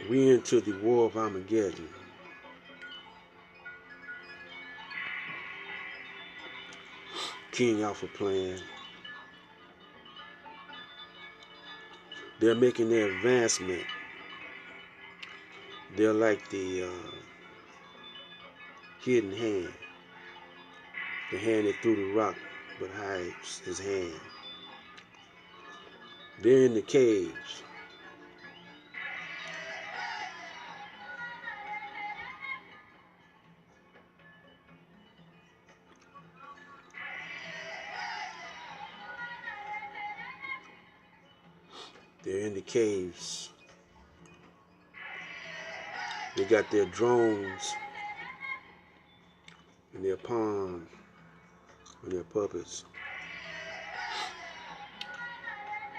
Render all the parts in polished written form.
We into the war of Armageddon. King Alpha plan. They're making their advancement. They're like the hidden hand. The hand that threw the rock but hides his hand. They're in the caves. They're in the caves. They got their drones and their pawns and their puppets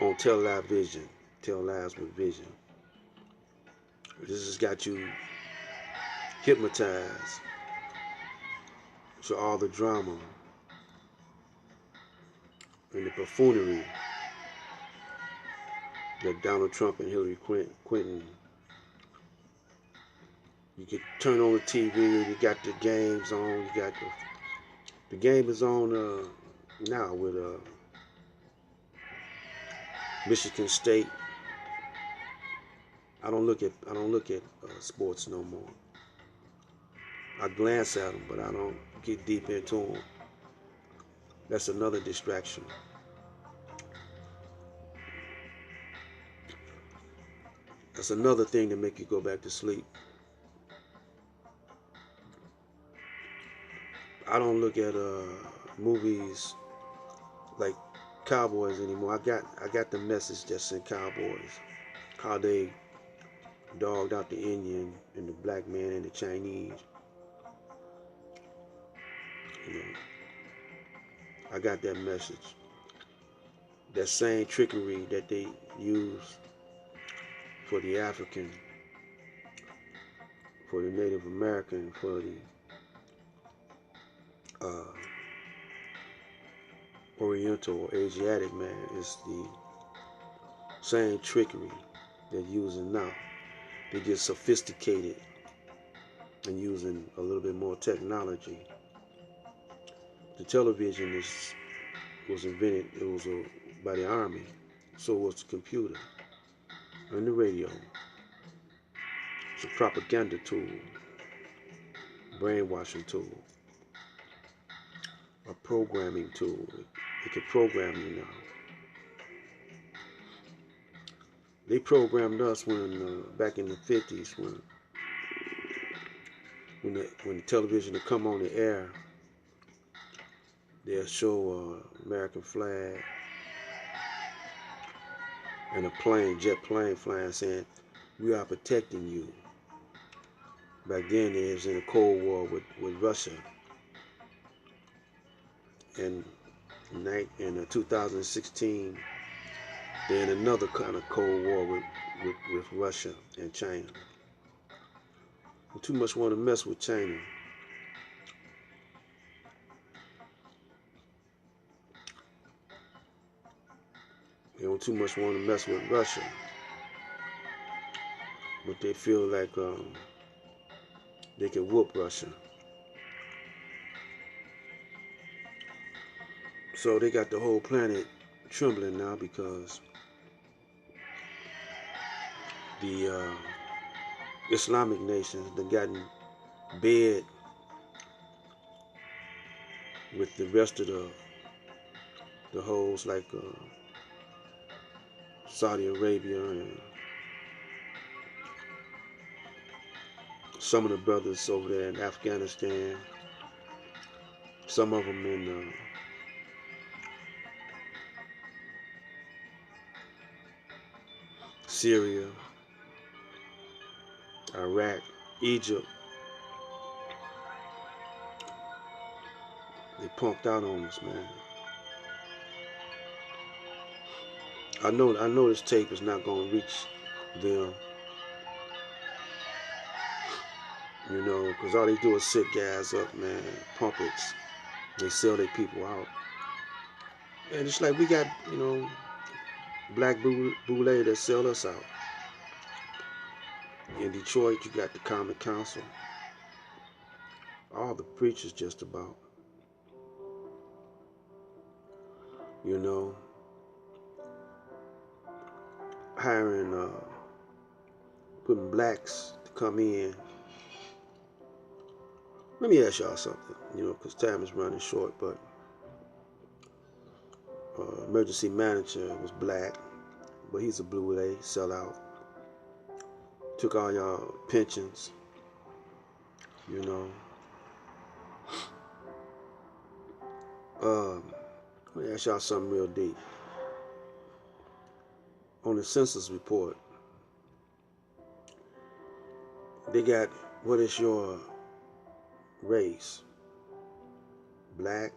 on tell live lives with vision. This has got you hypnotized to all the drama and the buffoonery that Donald Trump and Hillary Clinton. You can turn on the TV, you got the games on, you got the game is on now with Michigan State. I don't look at sports no more. I glance at them, but I don't get deep into them. That's another distraction. That's another thing to make you go back to sleep. I don't look at movies like Cowboys anymore. I got the message that's in Cowboys. How they dogged out the Indian and the black man and the Chinese. You know, I got that message. That same trickery that they use for the African, for the Native American, for the Oriental or Asiatic man is the same trickery they're using now. They get sophisticated and using a little bit more technology. The television was invented. It was by the army. So was the computer and the radio. It's a propaganda tool, brainwashing tool, a programming tool. It can program you now. They programmed us when back in the 50s when the television would come on the air. They'll show American flag and a jet plane flying, saying, "We are protecting you." Back then, they was in a Cold War with Russia. And in 2016, they're in another kind of Cold War with Russia and China. You too much want to mess with China. They don't too much want to mess with Russia. But they feel like they can whoop Russia. So they got the whole planet trembling now because the Islamic nations have gotten bed with the rest of the hoes like Saudi Arabia and some of the brothers over there in Afghanistan, some of them in Syria, Iraq, Egypt. They punked out on us, man. I know this tape is not gonna reach them, you know, because all they do is sit guys up, man, puppets. They sell their people out. And it's like we got, you know, black boule that sell us out. In Detroit, you got the Common Council. All the preachers just about. You know, hiring, putting blacks to come in. Let me ask y'all something, you know, because time is running short, but emergency manager was black, but he's a blue A sellout. Took all y'all pensions, you know. Let me ask y'all something real deep. On the census report, they got, what is your race? Black,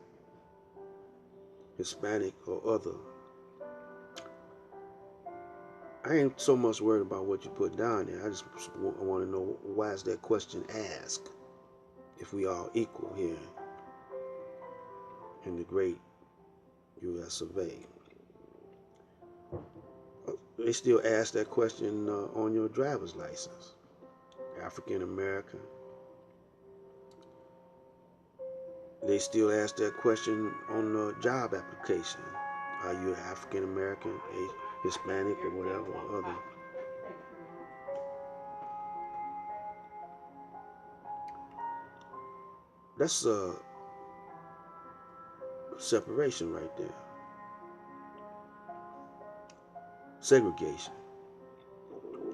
Hispanic, or other? I ain't so much worried about what you put down there. I just want to know, why is that question asked if we all equal here in the great U.S. of A. They still ask that question on your driver's license. African American. They still ask that question on the job application. Are you African American, Hispanic, or whatever, or other? That's separation right there. Segregation.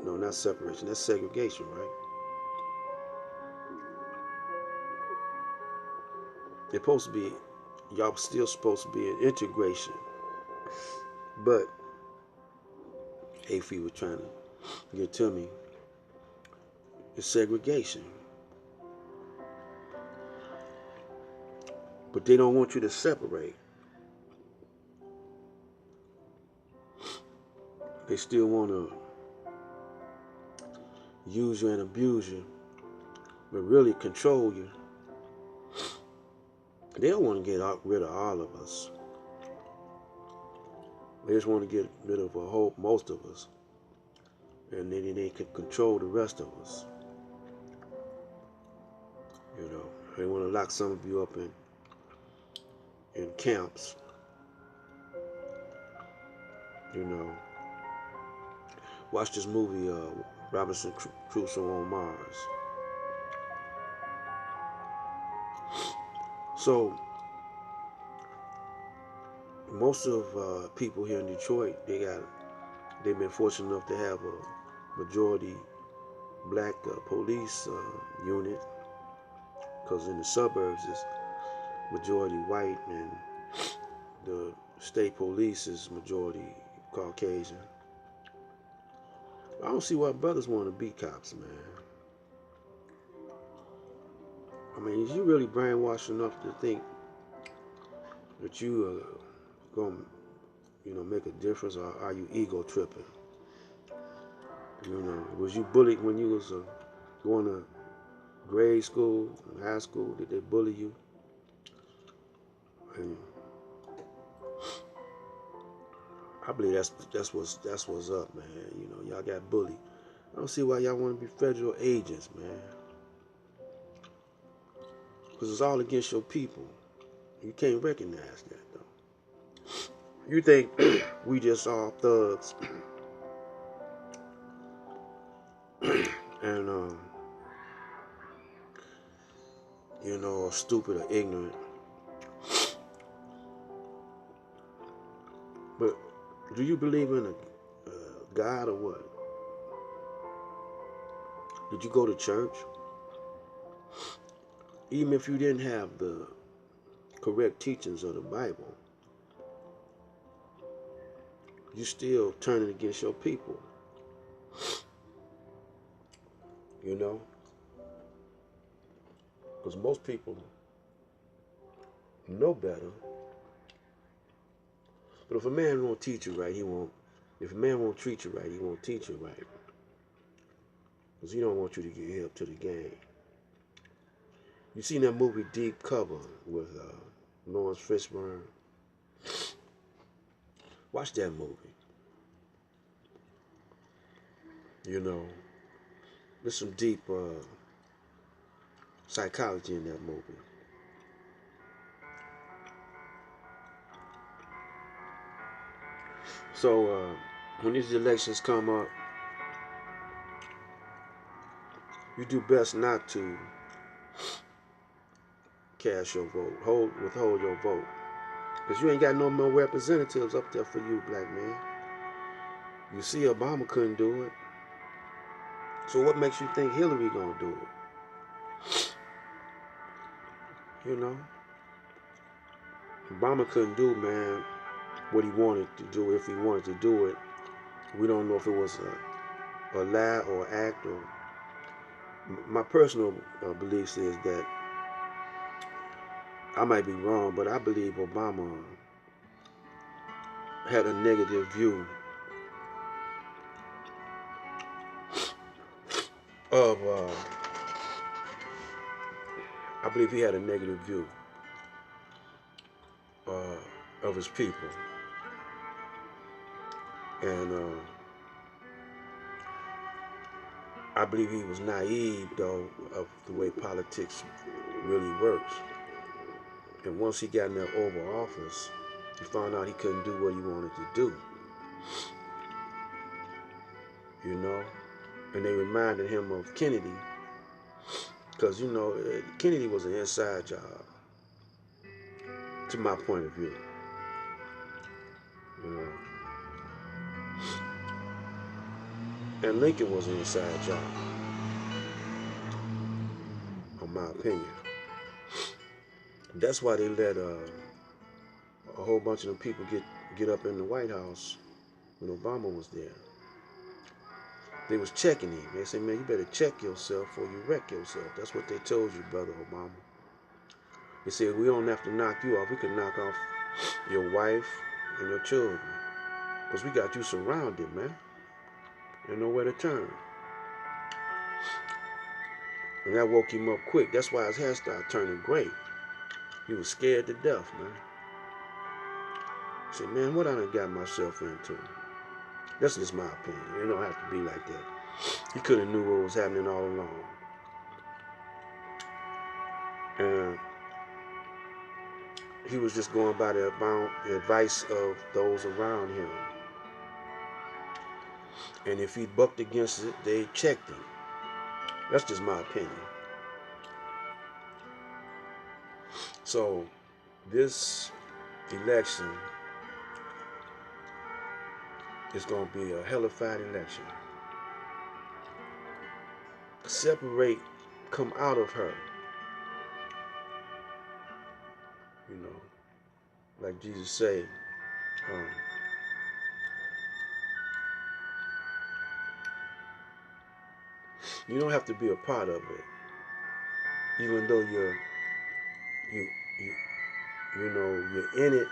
No, not separation. That's segregation, right? They're supposed to be, y'all still supposed to be in integration. But AFI was trying to get to me. It's segregation. But they don't want you to separate. They still want to use you and abuse you, but really control you. They don't want to get rid of all of us. They just want to get rid of most of us. And then they can control the rest of us. You know, they want to lock some of you up in camps. You know, watch this movie, Robinson Crusoe on Mars. So most of people here in Detroit, they've been fortunate enough to have a majority black police unit, because in the suburbs it's majority white, and the state police is majority Caucasian. I don't see why brothers want to be cops, man. I mean, is you really brainwashed enough to think that you are going to, make a difference, or are you ego tripping? You know, was you bullied when you was going to grade school, high school? Did they bully you? And I believe that's what's up, man. You know, y'all got bullied. I don't see why y'all want to be federal agents, man. Because it's all against your people. You can't recognize that, though. You think we just all thugs and stupid or ignorant. But do you believe in a God or what? Did you go to church? Even if you didn't have the correct teachings of the Bible, you still turning against your people. You know? Because most people know better. But if a man won't teach you right, if a man won't treat you right, he won't teach you right. Because he don't want you to get hip to the game. You seen that movie Deep Cover with Lawrence Fishburne? Watch that movie. You know, there's some deep psychology in that movie. So when these elections come up, you do best not to cast your vote, withhold your vote, because you ain't got no more representatives up there for you, black man. You see, Obama couldn't do it. So what makes you think Hillary gonna do it? You know, Obama couldn't do, man, what he wanted to do if he wanted to do it. We don't know if it was a lie or act. Or my personal beliefs is that I might be wrong, but I believe Obama had a negative view of. I believe he had a negative view of his people, and I believe he was naive, though, of the way politics really works. And once he got in that Oval Office, he found out he couldn't do what he wanted to do. You know, and they reminded him of Kennedy, because you know Kennedy was an inside job, to my point of view. You know, and Lincoln was an inside job, in my opinion. That's why they let a whole bunch of them people get up in the White House when Obama was there. They was checking him. They said, man, you better check yourself or you wreck yourself. That's what they told you, brother Obama. They said, we don't have to knock you off. We can knock off your wife and your children, because we got you surrounded, man. There's nowhere to turn. And that woke him up quick. That's why his hair started turning gray. He was scared to death, man. He said, man, what I done got myself into? That's just my opinion. It don't have to be like that. He could have knew what was happening all along. And he was just going by the advice of those around him. And if he bucked against it, they checked him. That's just my opinion. So this election is going to be a hellified election. Separate, come out of her. You know, like Jesus said, you don't have to be a part of it, even though you you're in it,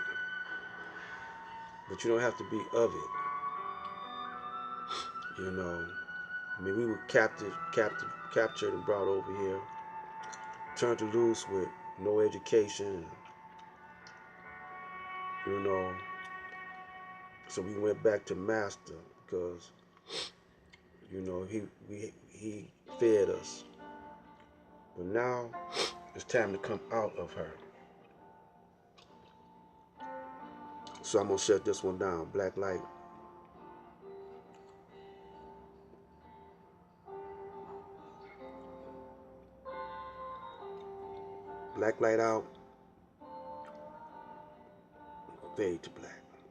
but you don't have to be of it. You know, I mean, we were captured and brought over here, turned loose with no education, you know. So we went back to master because, you know, he fed us. But now it's time to come out of her. So I'm gonna shut this one down. Black light. Black light out. Fade to black.